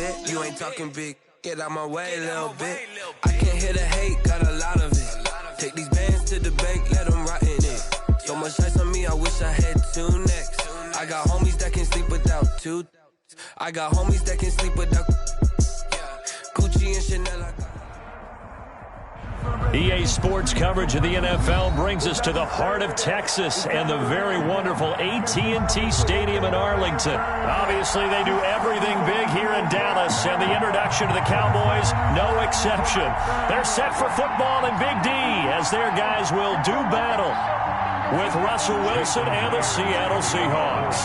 bit. You ain't talking big. Get out my way a little bit. I can't hear the hate, got a lot of it. Take these bands to the bank, let them rot in it. So much ice on me, I wish I had 2 necks. I got homies that can sleep without 2. I got homies that can sleep without Gucci and Chanel. EA Sports coverage of the NFL brings us to the heart of Texas and the very wonderful AT&T Stadium in Arlington. Obviously, they do everything big here in Dallas, and the introduction to the Cowboys, no exception. They're set for football in Big D as their guys will do battle with Russell Wilson and the Seattle Seahawks.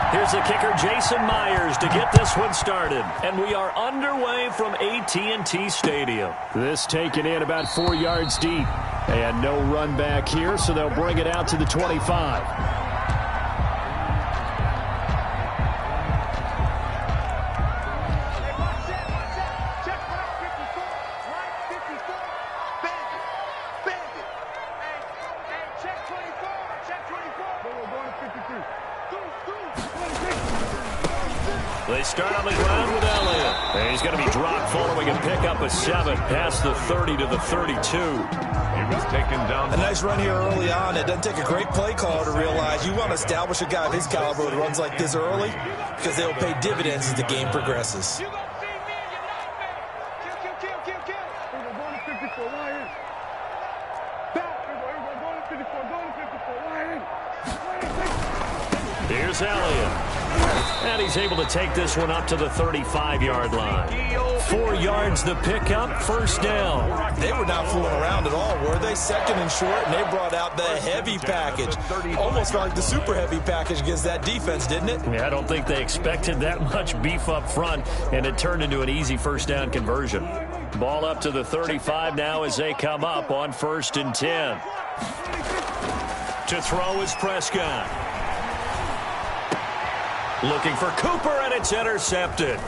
Here's the kicker, Jason Myers, to get this one started. And we are underway from AT&T Stadium. This taken in about 4 yards deep. And no run back here, so they'll bring it out to the 25. They start on the ground with Elliott. And he's going to be dropped following a pickup of 7 past the 30 to the 32. He was taken down. A nice run here early on. It doesn't take a great play caller to realize you want to establish a guy of his caliber who runs like this early because they'll pay dividends as the game progresses. Here's Elliott. And he's able to take this one up to the 35-yard line. 4 yards the pickup, first down. They were not fooling around at all, were they? Second and short, and they brought out the heavy package. Almost like the super heavy package against that defense, didn't it? Yeah, I don't think they expected that much beef up front, and it turned into an easy first down conversion. Ball up to the 35 now as they come up on 1st and 10. To throw is Prescott. Looking for Cooper, and it's intercepted.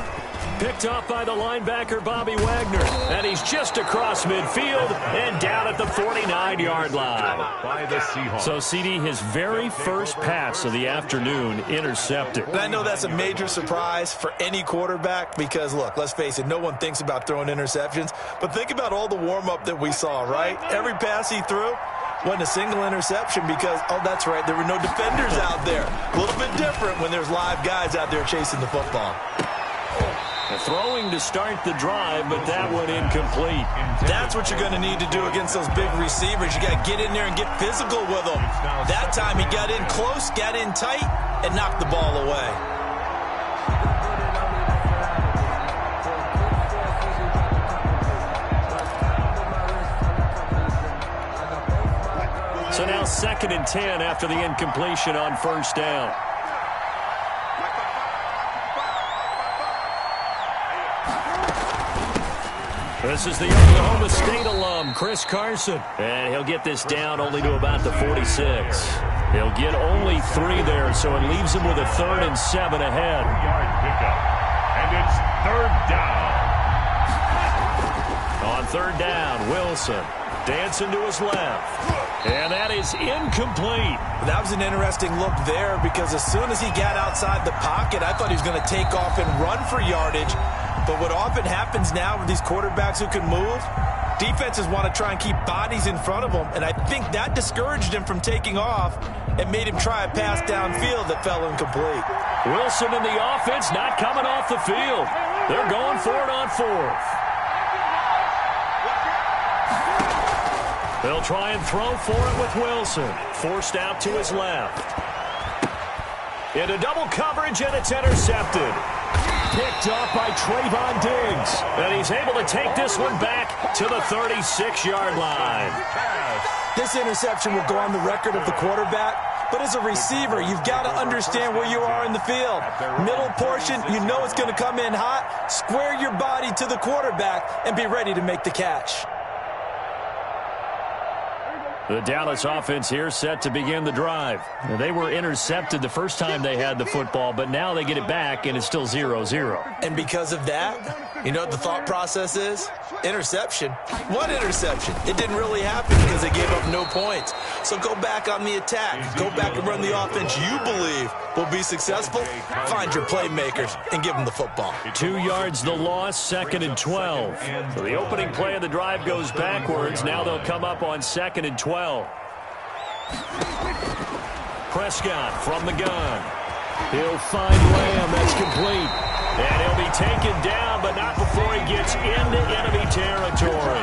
Picked off by the linebacker, Bobby Wagner. And he's just across midfield and down at the 49-yard line. By the Seahawks. So, CD, his very first pass of the afternoon intercepted. And I know that's a major surprise for any quarterback because, look, let's face it, no one thinks about throwing interceptions. But think about all the warm-up that we saw, right? Every pass he threw wasn't a single interception because, oh, that's right, there were no defenders out there. A little bit different when there's live guys out there chasing the football. Throwing to start the drive, but that one incomplete. That's what you're going to need to do against those big receivers. You got to get in there and get physical with them. That time he got in close, got in tight, and knocked the ball away. So now 2nd and 10 after the incompletion on first down. This is the Oklahoma State alum, Chris Carson. And he'll get this down only to about the 46. He'll get only 3 there, so it leaves him with a 3rd and 7 ahead. Yard pickup. And it's 3rd down. On 3rd down, Wilson dancing to his left. And that is incomplete. That was an interesting look there because as soon as he got outside the pocket, I thought he was going to take off and run for yardage. But what often happens now with these quarterbacks who can move, defenses want to try and keep bodies in front of them. And I think that discouraged him from taking off and made him try a pass downfield that fell incomplete. Wilson and the offense not coming off the field. They're going for it on 4th. They'll try and throw for it with Wilson. Forced out to his left. Into double coverage, and it's intercepted. Picked off by Trayvon Diggs. And he's able to take this one back to the 36-yard line. This interception will go on the record of the quarterback. But as a receiver, you've got to understand where you are in the field. Middle portion, you know it's going to come in hot. Square your body to the quarterback and be ready to make the catch. The Dallas offense here set to begin the drive. They were intercepted the first time they had the football, but now they get it back, and it's still 0-0. And because of that, you know what the thought process is? Interception. What interception? It didn't really happen because they gave up no points. So go back on the attack. Go back and run the offense you believe will be successful. Find your playmakers and give them the football. 2 yards the loss, 2nd and 12. So the opening play of the drive goes backwards. Now they'll come up on 2nd and 12. Prescott from the gun. He'll find Lamb. That's complete. And he'll be taken down, but not before he gets into enemy territory.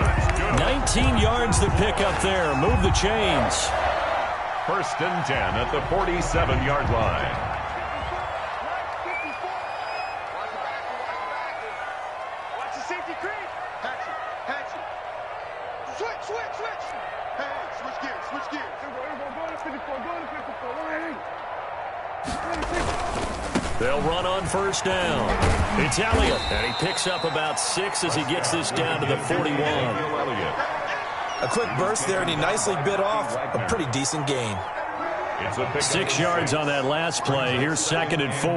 19 yards to pick up there. Move the chains. 1st and 10 at the 47-yard line. Watch the safety creep. Hatch it. Switch. Hey, switch gears. Go to 54. They'll run on 1st down. It's Elliott, and he picks up about 6 as he gets this down to the 41. A quick burst there, and he nicely bit off a pretty decent gain. 6 yards on that last play. Here's 2nd and 4.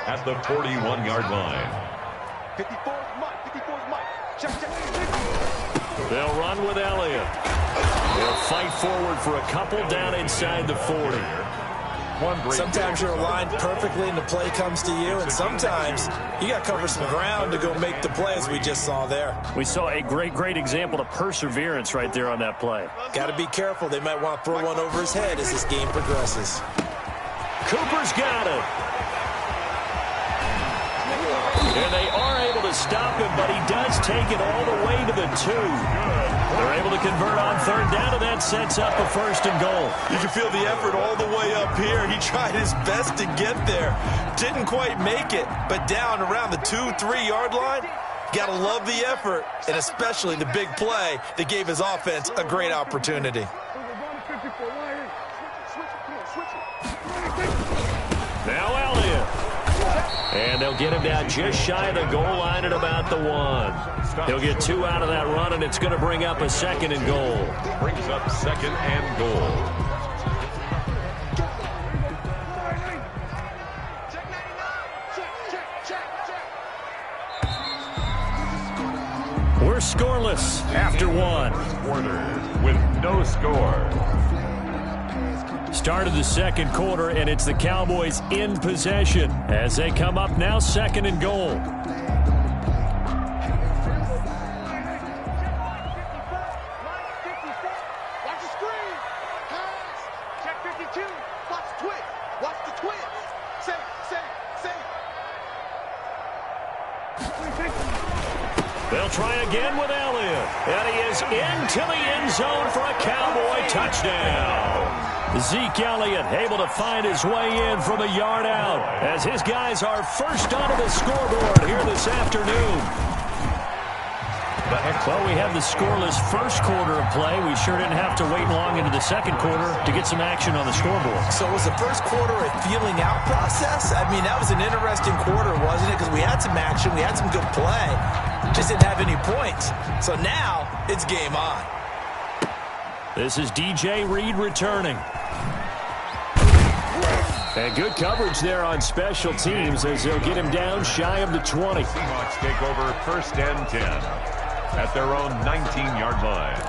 At the 41-yard line. 54's Mike. Check. They'll run with Elliott. They'll fight forward for a couple down inside the 40. Sometimes you're aligned perfectly and the play comes to you, and sometimes you got to cover some ground to go make the play, as we just saw there. We saw a great example of perseverance right there on that play. Got to be careful. They might want to throw one over his head as this game progresses. Cooper's got it. And they are able to stop him, but he does take it all the way to the 2. They're able to convert on 3rd down, and that sets up a 1st and goal. You can feel the effort all the way up here. He tried his best to get there. Didn't quite make it, but down around the 2-3 yard line, got to love the effort, and especially the big play that gave his offense a great opportunity. Now Elliott. And they'll get him down just shy of the goal line at about the 1. He'll get 2 out of that run, and it's going to bring up a 2nd and goal. Brings up 2nd and goal. We're scoreless after 1. Quarter with no score. Start of the 2nd quarter, and it's the Cowboys in possession as they come up now 2nd and goal. Watch the screen. Pass. Check 52. Watch the twist. Watch the twist. Safe. They'll try again with Elliott. And he is into the end zone for a Cowboy touchdown. Zeke Elliott able to find his way in from a yard out as his guys are first onto the scoreboard here this afternoon. Well, we have the scoreless first quarter of play. We sure didn't have to wait long into the 2nd quarter to get some action on the scoreboard. So was the first quarter a feeling out process? I mean, that was an interesting quarter, wasn't it? Because we had some action, we had some good play, just didn't have any points. So now it's game on. This is DJ Reed returning. And good coverage there on special teams as they'll get him down shy of the 20. Seahawks take over 1st and 10 at their own 19-yard line.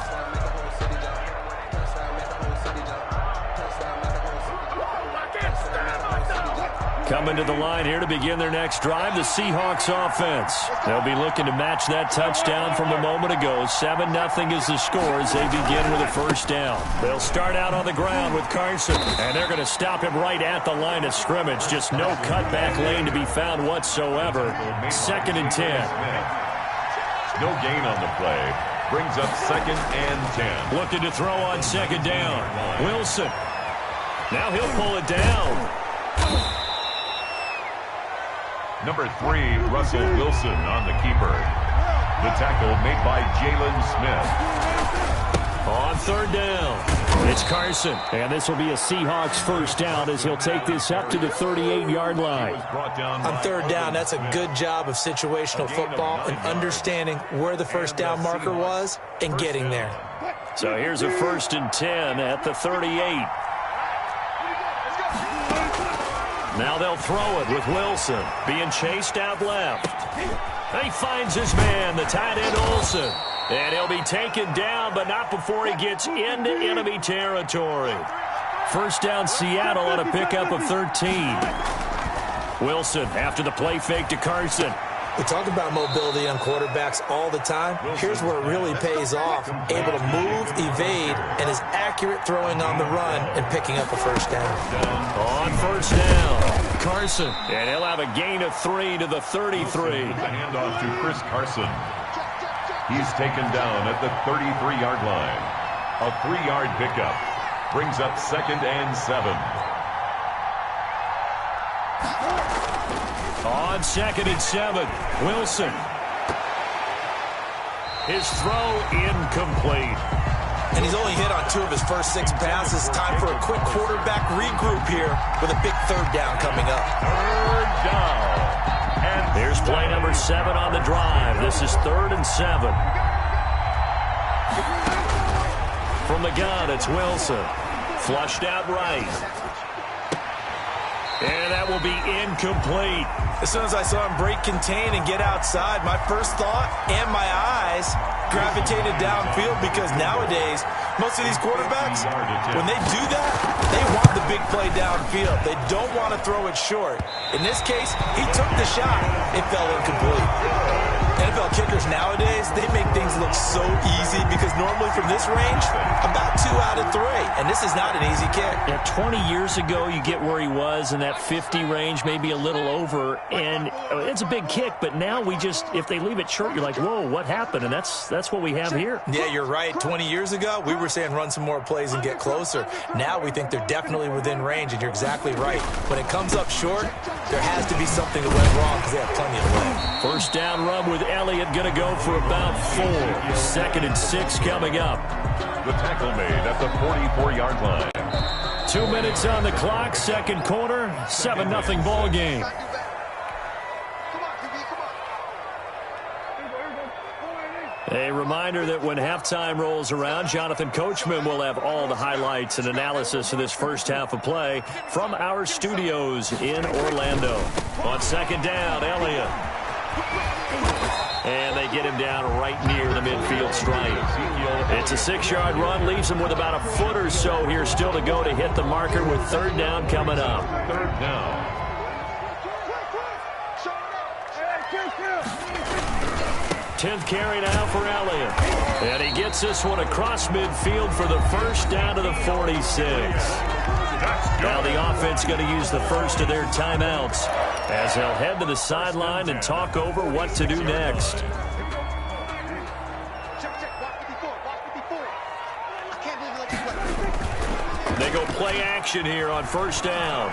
Coming to the line here to begin their next drive, the Seahawks offense. They'll be looking to match that touchdown from a moment ago. 7-0 is the score as they begin with a 1st down. They'll start out on the ground with Carson, and they're going to stop him right at the line of scrimmage. Just no cutback lane to be found whatsoever. 2nd and 10. No gain on the play. Brings up 2nd and 10. Looking to throw on 2nd down. Wilson. Now he'll pull it down. Number 3, Russell Wilson on the keeper. The tackle made by Jalen Smith. On 3rd down, it's Carson. And this will be a Seahawks 1st down as he'll take this up to the 38-yard line. On 3rd down, that's a good job of situational football and understanding where the 1st down marker was and getting there. So here's a 1st and 10 at the 38. Now they'll throw it with Wilson being chased out left. He finds his man, the tight end Olsen. And he'll be taken down, but not before he gets into enemy territory. First down Seattle on a pickup of 13. Wilson after the play fake to Carson. We talk about mobility on quarterbacks all the time. Here's where it really pays off. Able to move, evade, and is accurate throwing on the run and picking up a first down. On first down, Carson. And he'll have a gain of 3 to the 33. The handoff to Chris Carson. He's taken down at the 33-yard line. A 3-yard pickup brings up 2nd and 7. On 2nd and 7, Wilson. His throw incomplete. And he's only hit on 2 of his first 6 passes. Time for a quick quarterback regroup here with a big 3rd down coming up. 3rd down. And here's play number 7 on the drive. This is 3rd and 7. From the gun, it's Wilson. Flushed out right. And that will be incomplete. As soon as I saw him break contain and get outside, my first thought and my eyes gravitated downfield, because nowadays, most of these quarterbacks, when they do that, they want the big play downfield. They don't want to throw it short. In this case, he took the shot. It fell incomplete. NFL kickers nowadays, they make things look so easy, because normally from this range, about 2 out of 3. And this is not an easy kick. Yeah, 20 years ago, you get where he was in that 50 range, maybe a little over, and it's a big kick. But now we just, if they leave it short, you're like, whoa, what happened? And that's what we have here. Yeah, you're right. 20 years ago, we were saying run some more plays and get closer. Now we think they're definitely within range, and you're exactly right. When it comes up short, there has to be something that went wrong, because they have plenty of leg. First down run with Elliott, going to go for about 4. 2nd and 6 coming up. the tackle made at the 44-yard line. 2 minutes on the clock, 2nd quarter, 7-0 ball game. A reminder that when halftime rolls around, Jonathan Coachman will have all the highlights and analysis of this first half of play from our studios in Orlando. On 2nd down, Elliott. And they get him down right near the midfield stripe. It's a 6-yard run, leaves him with about a foot or so here still to go to hit the marker with 3rd down coming up. 3rd down. 10th carry now for Elliott. And he gets this one across midfield for the first down to the 46. Now the offense going to use the first of their timeouts as they'll head to the sideline and talk over what to do next. They go play action here on 1st down.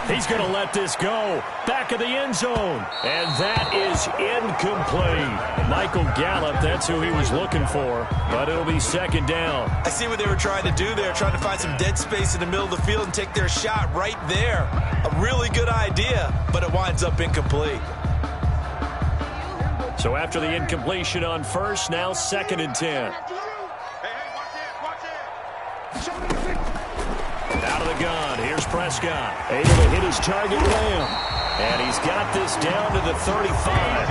He's going to let this go. Back of the end zone. And that is incomplete. Michael Gallup, that's who he was looking for. But it'll be 2nd down. I see what they were trying to do there, trying to find some dead space in the middle of the field and take their shot right there. A really good idea, but it winds up incomplete. So after the incompletion on 1st, now 2nd and 10. Out of the gun, here's Prescott. Able to hit his target, Lamb. And he's got this down to the 35.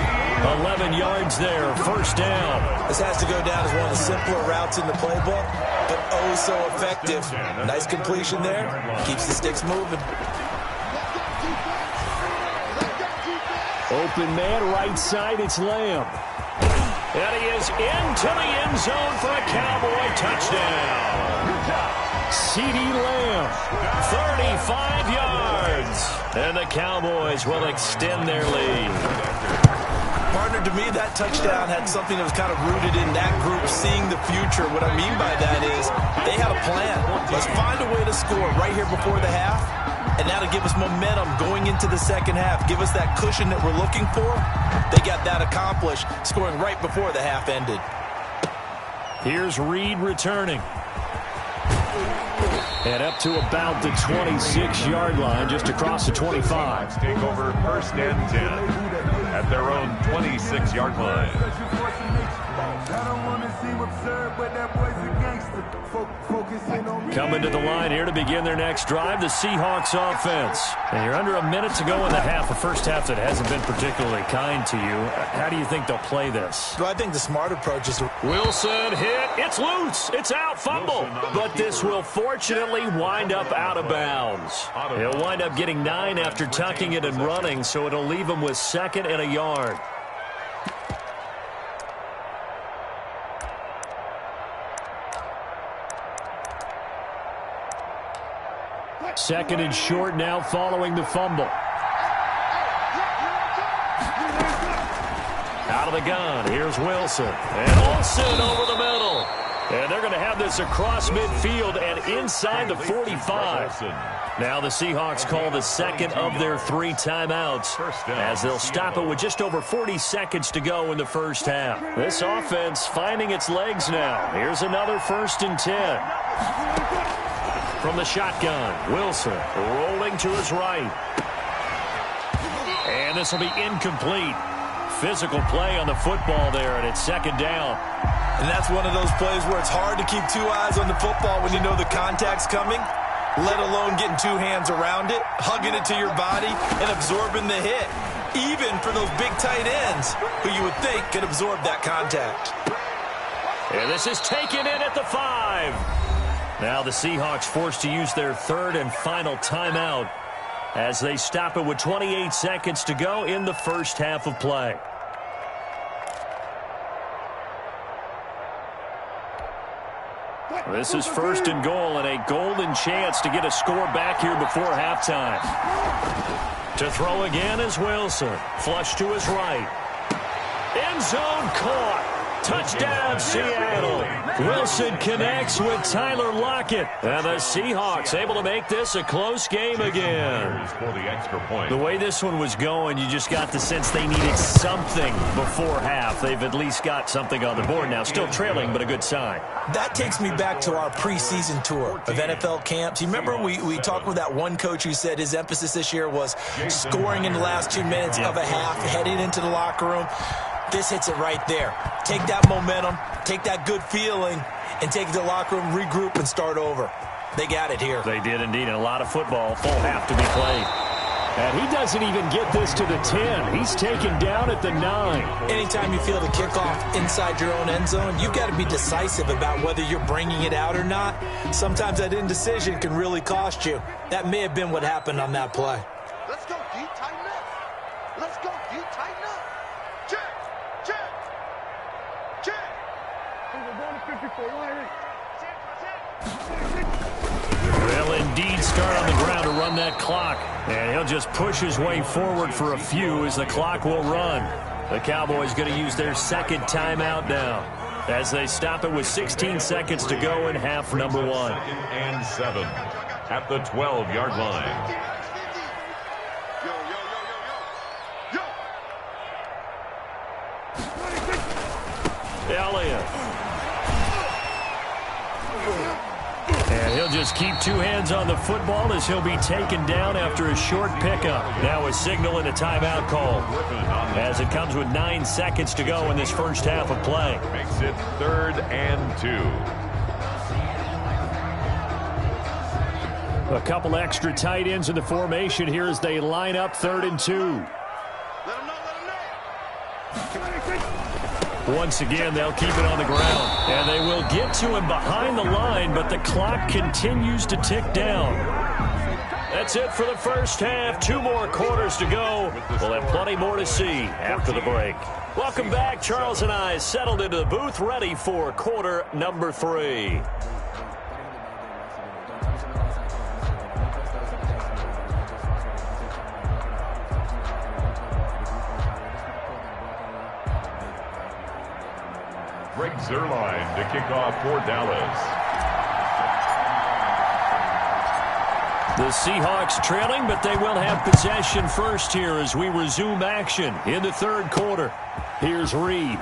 11 yards there, 1st down. This has to go down as one of the simpler routes in the playbook, but oh so effective. Nice completion there. Keeps the sticks moving. Open man, right side, it's Lamb. And he is into the end zone for a Cowboy touchdown. CeeDee Lamb, 35 yards. And the Cowboys will extend their lead. Partner, to me, that touchdown had something that was kind of rooted in that group seeing the future. What I mean by that is they had a plan. Let's find a way to score right here before the half. And that'll give us momentum going into the 2nd half. Give us that cushion that we're looking for. They got that accomplished, scoring right before the half ended. Here's Reed returning. And up to about the 26-yard line, just across the 25. Take over 1st and 10 at their own 26-yard line. Coming to the line here to begin their next drive, the Seahawks offense. And you're under a minute to go in the half, a first half that hasn't been particularly kind to you. How do you think they'll play this? Well, I think the smart approach is... Wilson hit. It's loose. It's out. Fumble. But this will fortunately wind up out of bounds. He'll wind up getting 9 after tucking it and running, so it'll leave him with 2nd and a yard. Second and short now following the fumble. Out of the gun, here's Wilson. And Olsen over the middle. And they're going to have this across midfield and inside the 45. Now the Seahawks call the second of their 3 timeouts as they'll stop it with just over 40 seconds to go in the first half. This offense finding its legs now. Here's another 1st and 10. From the shotgun, Wilson rolling to his right. And this will be incomplete. Physical play on the football there, and it's 2nd down. And that's one of those plays where it's hard to keep 2 eyes on the football when you know the contact's coming, let alone getting 2 hands around it, hugging it to your body, and absorbing the hit. Even for those big tight ends who you would think could absorb that contact. And this is taken in at the 5. Now the Seahawks forced to use their 3rd and final timeout as they stop it with 28 seconds to go in the first half of play. This is 1st and goal and a golden chance to get a score back here before halftime. To throw again is Wilson. Flush to his right. End zone caught. Touchdown, Seattle. Wilson connects with Tyler Lockett. And the Seahawks able to make this a close game again. The way this one was going, you just got the sense they needed something before half. They've at least got something on the board now. Still trailing, but a good sign. That takes me back to our preseason tour of NFL camps. You remember we talked with that one coach who said his emphasis this year was scoring in the last 2 minutes of a half, heading into the locker room. This hits it right there. Take that momentum, take that good feeling, and take it to the locker room, regroup, and start over. They got it here. They did indeed, and a lot of football, full half to be played. And he doesn't even get this to the 10. He's taken down at the 9. Anytime you feel the kickoff inside your own end zone, you've got to be decisive about whether you're bringing it out or not. Sometimes that indecision can really cost you. That may have been what happened on that play. Let's go, D, tighten up. Let's go, D, tighten up. Check. They'll indeed start on the ground to run that clock. And he'll just push his way forward for a few as the clock will run. The Cowboys going to use their 2nd timeout now as they stop it with 16 seconds to go in half number 1. 2nd and 7 at the 12-yard line. Elliott. And he'll just keep 2 hands on the football as he'll be taken down after a short pickup. Now a signal and a timeout call as it comes with 9 seconds to go in this first half of play. Makes it 3rd and 2. A couple extra tight ends in the formation here as they line up 3rd and 2. Once again, they'll keep it on the ground. And they will get to him behind the line, but the clock continues to tick down. That's it for the first half. 2 more quarters to go. We'll have plenty more to see after the break. Welcome back. Charles and I settled into the booth, ready for quarter number 3. Greg Zuerlein to kick off for Dallas. The Seahawks trailing, but they will have possession first here as we resume action in the 3rd quarter. Here's Reed.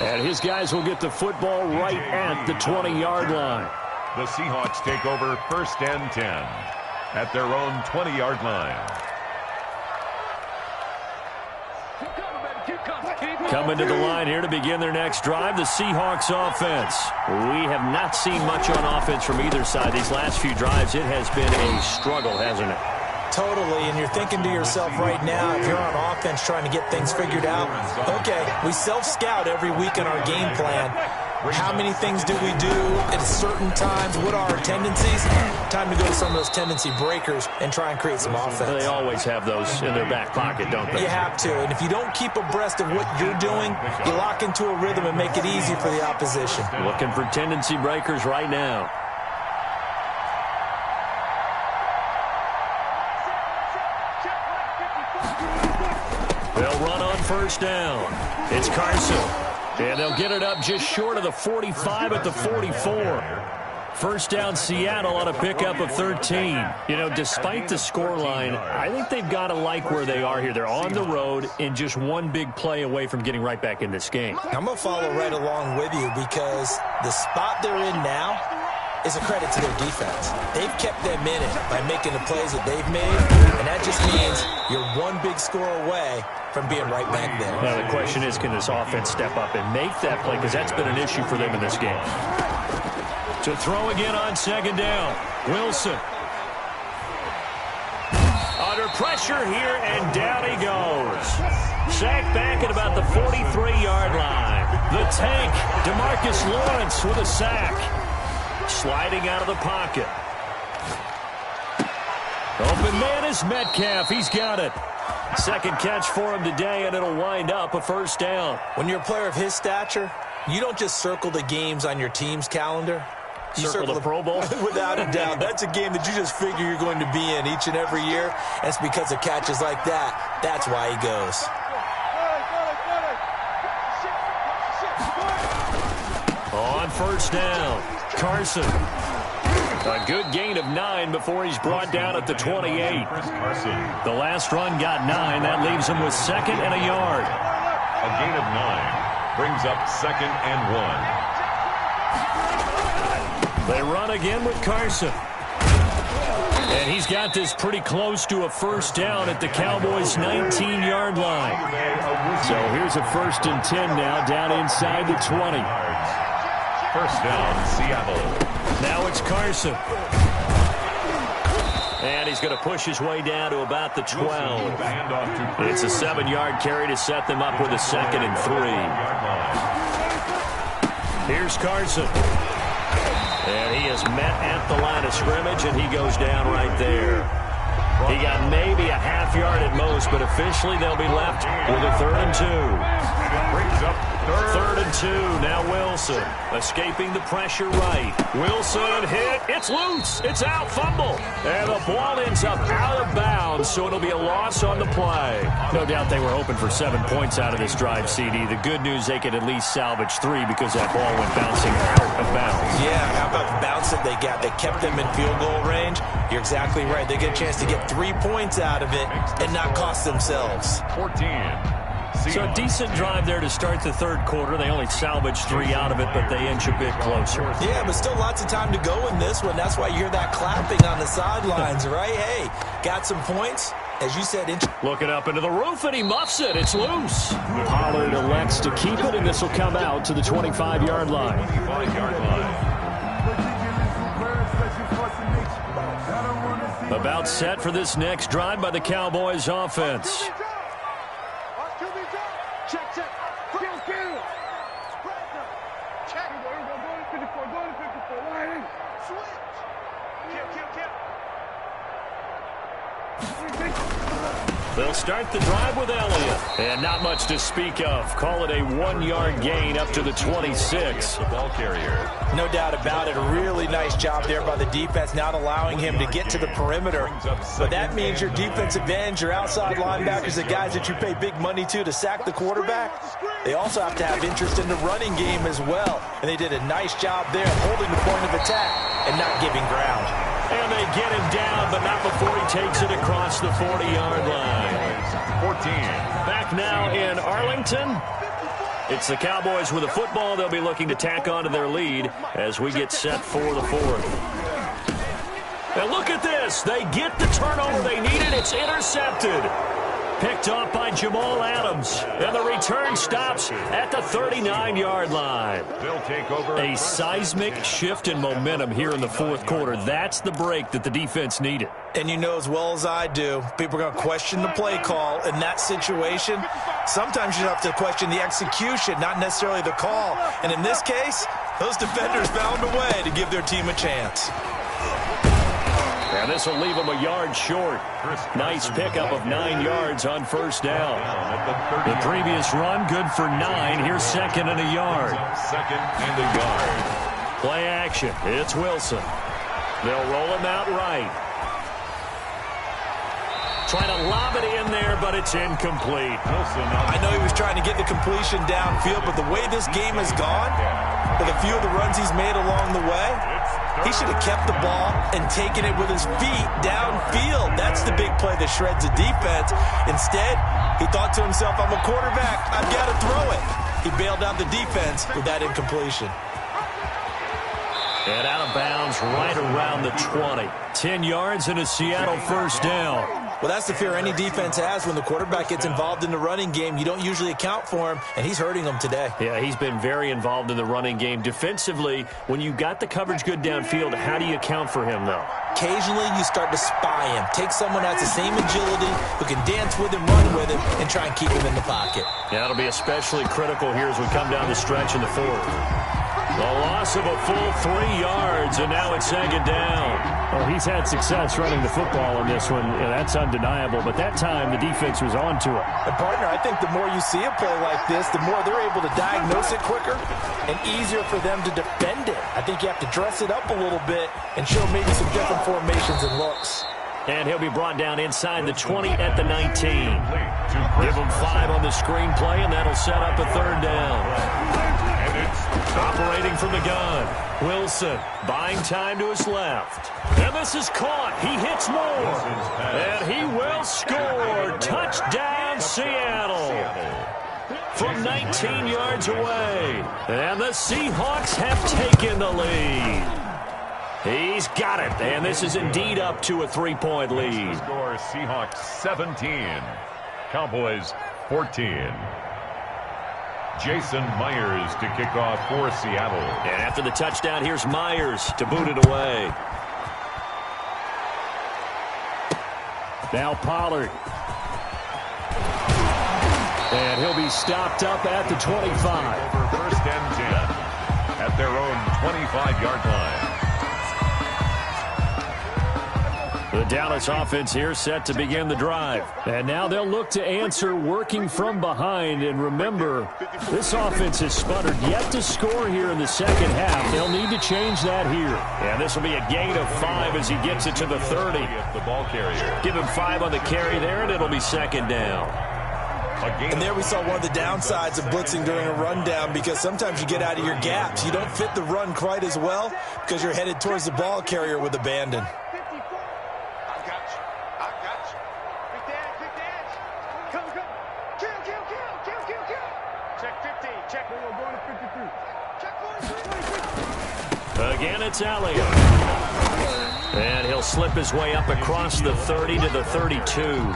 And his guys will get the football right at the 20-yard line. The Seahawks take over 1st and 10 at their own 20-yard line. Keep coming, baby. Keep coming. Coming to the line here to begin their next drive, the Seahawks offense. We have not seen much on offense from either side. These last few drives, it has been a struggle, hasn't it? Totally, and you're thinking to yourself right now, if you're on offense trying to get things figured out, okay, we self-scout every week in our game plan. How many things do we do at certain times? What are our tendencies? Time to go to some of those tendency breakers and try and create some offense. They always have those in their back pocket, don't they? You have to, and if you don't keep abreast of what you're doing, you lock into a rhythm and make it easy for the opposition. Looking for tendency breakers right now. They'll run on first down. It's Carson. And they'll get it up just short of the 45 at the 44. First down, Seattle on a pickup of 13. You know, despite the scoreline, I think they've got to like where they are here. They're on the road and just one big play away from getting right back in this game. I'm going to follow right along with you because the spot they're in now is a credit to their defense. They've kept them in it by making the plays that they've made, and that just means you're one big score away from being right back there. Now the question is, can this offense step up and make that play? Because that's been an issue for them in this game. To throw again on second down, Wilson. Under pressure here, and down he goes. Sacked back at about the 43-yard line. The tank, DeMarcus Lawrence with a sack. Sliding out of the pocket. Open man is Metcalf. He's got it. Second catch for him today, and it'll wind up a first down. When you're a player of his stature, you don't just circle the games on your team's calendar. You circle the Pro Bowl? Without a doubt. That's a game that you just figure you're going to be in each and every year. And it's because of catches like that. That's why he goes. On first down, Carson. A good gain of 9 before he's brought down at the 28. The last run got 9. That leaves him with second and a yard. A gain of 9 brings up second and 1. They run again with Carson. And he's got this pretty close to a first down at the Cowboys' 19-yard line. So here's a 1st and 10 now, down inside the 20. First down, Seattle. Now it's Carson. And he's going to push his way down to about the 12. It's a 7-yard carry to set them up with a 2nd and 3. Here's Carson. And he is met at the line of scrimmage, and he goes down right there. He got maybe a half yard at most, but officially they'll be left with a 3rd and 2. Brings up 3rd and 2. Now Wilson escaping the pressure right. Wilson hit. It's loose. It's out. Fumble. And the ball ends up out of bounds, so it'll be a loss on the play. No doubt they were hoping for 7 points out of this drive, CD. The good news, they could at least salvage 3 because that ball went bouncing out of bounds. Yeah, how about the bounce that they got? They kept them in field goal range. You're exactly right. They get a chance to get 3 points out of it and not cost themselves. 14. So a decent drive there to start the 3rd quarter. They only salvaged 3 out of it, but they inch a bit closer. Yeah, but still lots of time to go in this one. That's why you hear that clapping on the sidelines, right? Hey, got some points. As you said, looking up into the roof, and he muffs it. It's loose. Pollard elects to keep it, and this will come out to the 25-yard line. 25-yard line. About set for this next drive by the Cowboys offense. They'll start the drive with Elliott. And not much to speak of. Call it a 1-yard gain up to the 26. The ball carrier. No doubt about it. A really nice job there by the defense, not allowing him to get to the perimeter. But that means your defensive ends, your outside linebackers, the guys that you pay big money to sack the quarterback, they also have to have interest in the running game as well. And they did a nice job there holding the point of attack and not giving ground. And they get him down, but not before he takes it across the 40-yard line. 14. Back now in Arlington. It's the Cowboys with the football. They'll be looking to tack onto their lead as we get set for the 4th. And look at this. They get the turnover they needed. It's intercepted. picked off by Jamal Adams. And the return stops at the 39-yard line. They'll take over. A seismic shift in momentum here in the fourth quarter. That's the break that the defense needed. And you know as well as I do, people are going to question the play call in that situation. Sometimes you have to question the execution, not necessarily the call. And in this case, those defenders found a way to give their team a chance. And this will leave them a yard short. Nice pickup of 9 yards on first down. The previous run, good for 9. Here's second and a yard. Second and a yard. Play action. It's Wilson. They'll roll him out right. Trying to lob it in there, but it's incomplete. Wilson. I know he was trying to get the completion downfield, but the way this game has gone, with a few of the runs he's made along the way, he should have kept the ball and taken it with his feet downfield. That's the big play that shreds the defense. Instead, he thought to himself, I'm a quarterback. I've got to throw it. He bailed out the defense with that incompletion. And out of bounds right around the 20. 10 yards and a Seattle first down. Well, that's the fear any defense has when the quarterback gets involved in the running game. You don't usually account for him, and he's hurting them today. Yeah, he's been very involved in the running game. Defensively, when you got the coverage good downfield, how do you account for him, though? Occasionally, you start to spy him. Take someone that has the same agility, who can dance with him, run with him, and try and keep him in the pocket. Yeah, it'll be especially critical here as we come down the stretch in the fourth. The loss of a full 3 yards, and now it's second down. Well, he's had success running the football in this one. Yeah, that's undeniable. But that time, the defense was on to it. And, partner, I think the more you see a play like this, the more they're able to diagnose it quicker and easier for them to defend it. I think you have to dress it up a little bit and show maybe some different formations and looks. And he'll be brought down inside the 20 at the 19. Give him 5 on the screenplay, and that'll set up a third down. Operating from the gun, Wilson buying time to his left. And this is caught. He hits more. And he will score. Touchdown, Seattle. From 19 yards away. And the Seahawks have taken the lead. He's got it. And this is indeed up to a 3-point lead. Score Seahawks 17. Cowboys 14. Jason Myers to kick off for Seattle. And after the touchdown, here's Myers to boot it away. Now Pollard. And he'll be stopped up at the 25. First and 10 at their own 25-yard line. The Dallas offense here set to begin the drive. And now they'll look to answer working from behind. And remember, this offense has sputtered yet to score here in the second half. They'll need to change that here. And this will be a gain of 5 as he gets it to the 30. The ball carrier. Give him 5 on the carry there, and it'll be second down. And there we saw one of the downsides of blitzing during a rundown, because sometimes you get out of your gaps. You don't fit the run quite as well because you're headed towards the ball carrier with abandon. Again, it's Elliott. And he'll slip his way up across the 30 to the 32.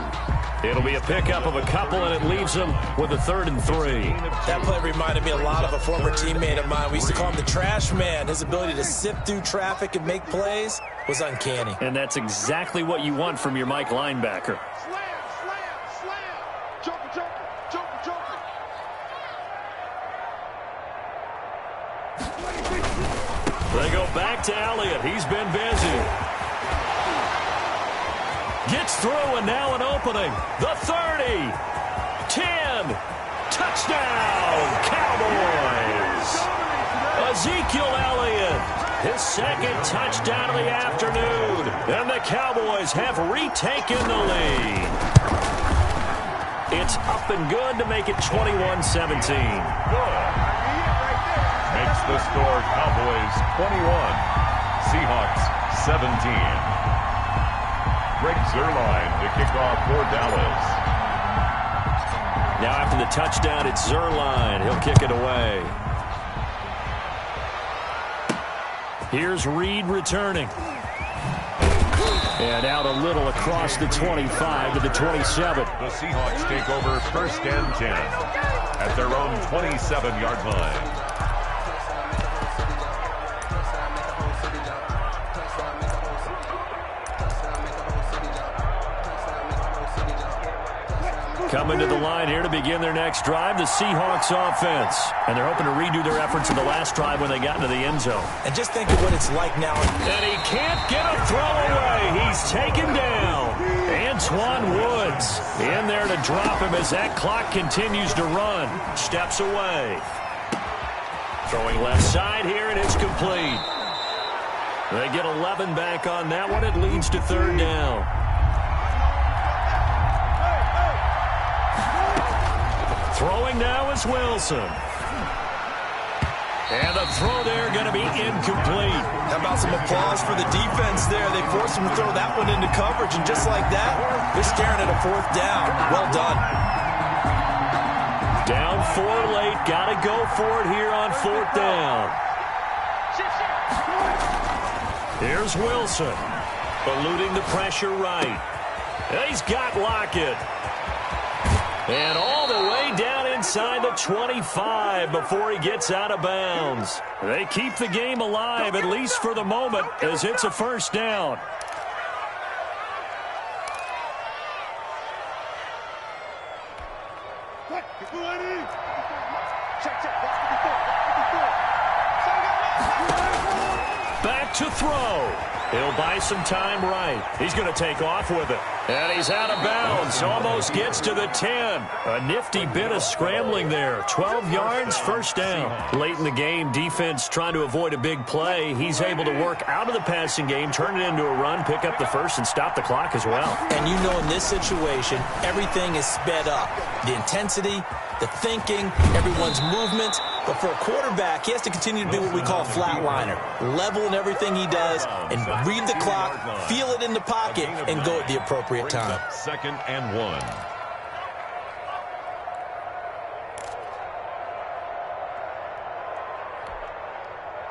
It'll be a pickup of a couple, and it leaves him with a 3rd and 3. That play reminded me a lot of a former teammate of mine. We used to call him the trash man. His ability to sift through traffic and make plays was uncanny. And that's exactly what you want from your Mike linebacker. Slam, slam, slam. Joker, joker, joker, joker. They go back to Elliott. He's been busy. Gets through, and now an opening. The 30. 10. Touchdown, Cowboys. Ezekiel Elliott, his second touchdown of the afternoon. And the Cowboys have retaken the lead. It's up and good to make it 21-17. Makes the score Cowboys 21, Seahawks 17. Greg Zuerlein to kick off for Dallas. Now after the touchdown, it's Zuerlein. He'll kick it away. Here's Reed returning. And out a little across the 25 to the 27. The Seahawks take over 1st and 10 at their own 27-yard line. Coming to the line here to begin their next drive, the Seahawks offense. And they're hoping to redo their efforts in the last drive when they got into the end zone. And just think of what it's like now. And he can't get a throw away. He's taken down. Antoine Woods in there to drop him as that clock continues to run. Steps away. Throwing left side here, and it's complete. They get 11 back on that one. It leads to 3rd down. Throwing now is Wilson. And the throw there going to be incomplete. How about some applause for the defense there? They forced him to throw that one into coverage, and just like that, they're staring at a 4th down. Well done. Down 4 late. Got to go for it here on 4th down. Here's Wilson. Eluding the pressure right. He's got Lockett. And all the way down inside the 25 before he gets out of bounds. They keep the game alive, at least for the moment, as it's a 1st down. Back to throw. He'll buy some time right. He's going to take off with it. And he's out of bounds. Almost gets to the 10. A nifty bit of scrambling there. 12 yards, 1st down. Late in the game, defense trying to avoid a big play. He's able to work out of the passing game, turn it into a run, pick up the 1st, and stop the clock as well. And you know in this situation, everything is sped up. The intensity, the thinking, everyone's movement. But for a quarterback, he has to continue to be what we call a flatliner. Level in everything he does and read the clock, feel it in the pocket, and go at the appropriate time. 2nd and 1.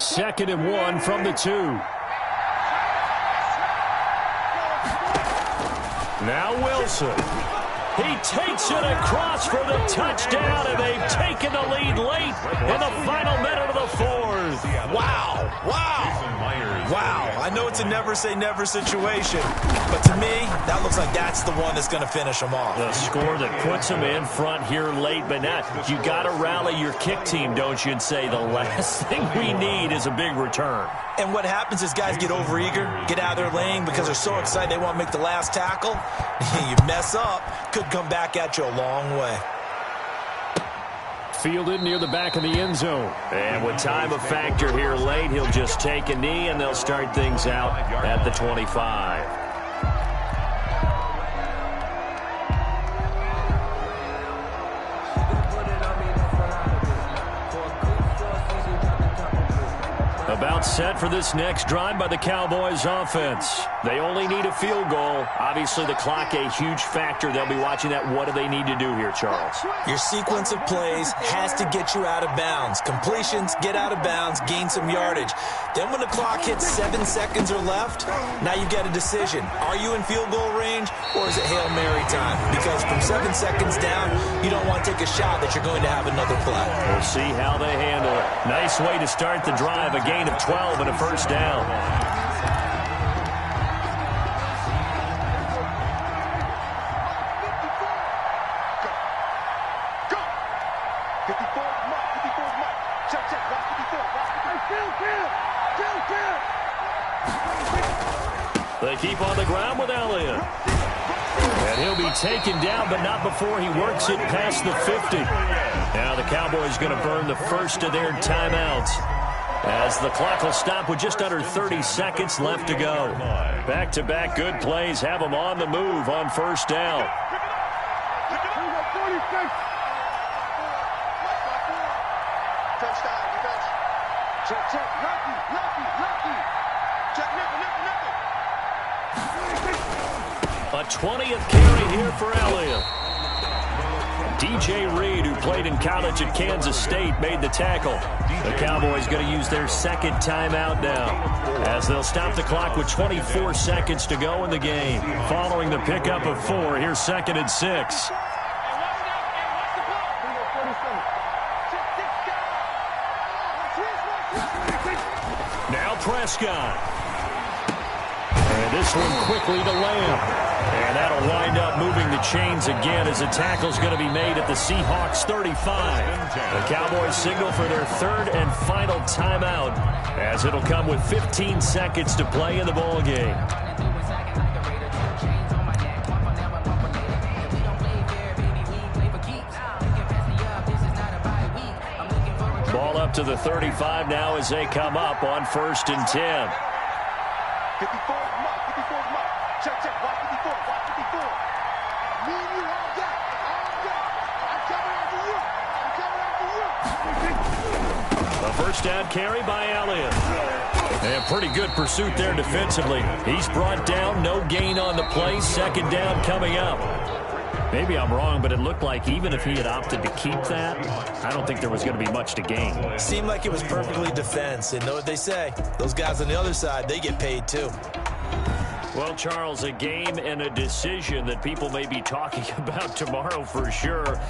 Second and 1 from the 2. Now Wilson. He takes it across for the touchdown, and they've taken the lead late in the final minute of the 4th. Wow. Wow. I know it's a never-say-never situation, but to me, that looks like that's the one that's going to finish them off. The score that puts them in front here late, but now you got to rally your kick team, don't you, and say the last thing we need is a big return. And what happens is guys get overeager, get out of their lane because they're so excited they want to make the last tackle. You mess up, could come back at you a long way. Fielded near the back of the end zone. And with time a factor here late, he'll just take a knee, and they'll start things out at the 25. About set for this next drive by the Cowboys offense. They only need a field goal. Obviously, the clock a huge factor. They'll be watching that. What do they need to do here, Charles? Your sequence of plays has to get you out of bounds. Completions, get out of bounds, gain some yardage. Then when the clock hits 7 seconds or left, now you get a decision. Are you in field goal range, or is it Hail Mary time? Because from 7 seconds down, you don't want to take a shot that you're going to have another play. We'll see how they handle it. Nice way to start the drive. A gain of 12 and a 1st down. They keep on the ground with Elliott. And he'll be taken down, but not before he works it past the 50. Now the Cowboys going to burn the first of their timeouts, as the clock will stop with just under 30 seconds left to go. Back-to-back good plays have them on the move on 1st down. A 20th carry here for Elliott. DJ Reed, who played in college at Kansas State, made the tackle. The Cowboys going to use their second timeout now, as they'll stop the clock with 24 seconds to go in the game. Following the pickup of 4, here's 2nd and 6. Now Prescott. And this one quickly to Lamb. And that'll wind up moving the chains again as a tackle's going to be made at the Seahawks 35. The Cowboys signal for their 3rd and final timeout, as it'll come with 15 seconds to play in the ball game. Ball up to the 35 now as they come up on 1st and 10. 54 mark. Check, watch 54, watch 54. Me and you all day. I'm coming after you. A first down carry by Elliott. And pretty good pursuit there defensively. He's brought down, no gain on the play. 2nd down coming up. Maybe I'm wrong, but it looked like even if he had opted to keep that, I don't think there was going to be much to gain. Seemed like it was perfectly defense. And know what they say? Those guys on the other side, they get paid too. Well, Charles, a game and a decision that people may be talking about tomorrow for sure.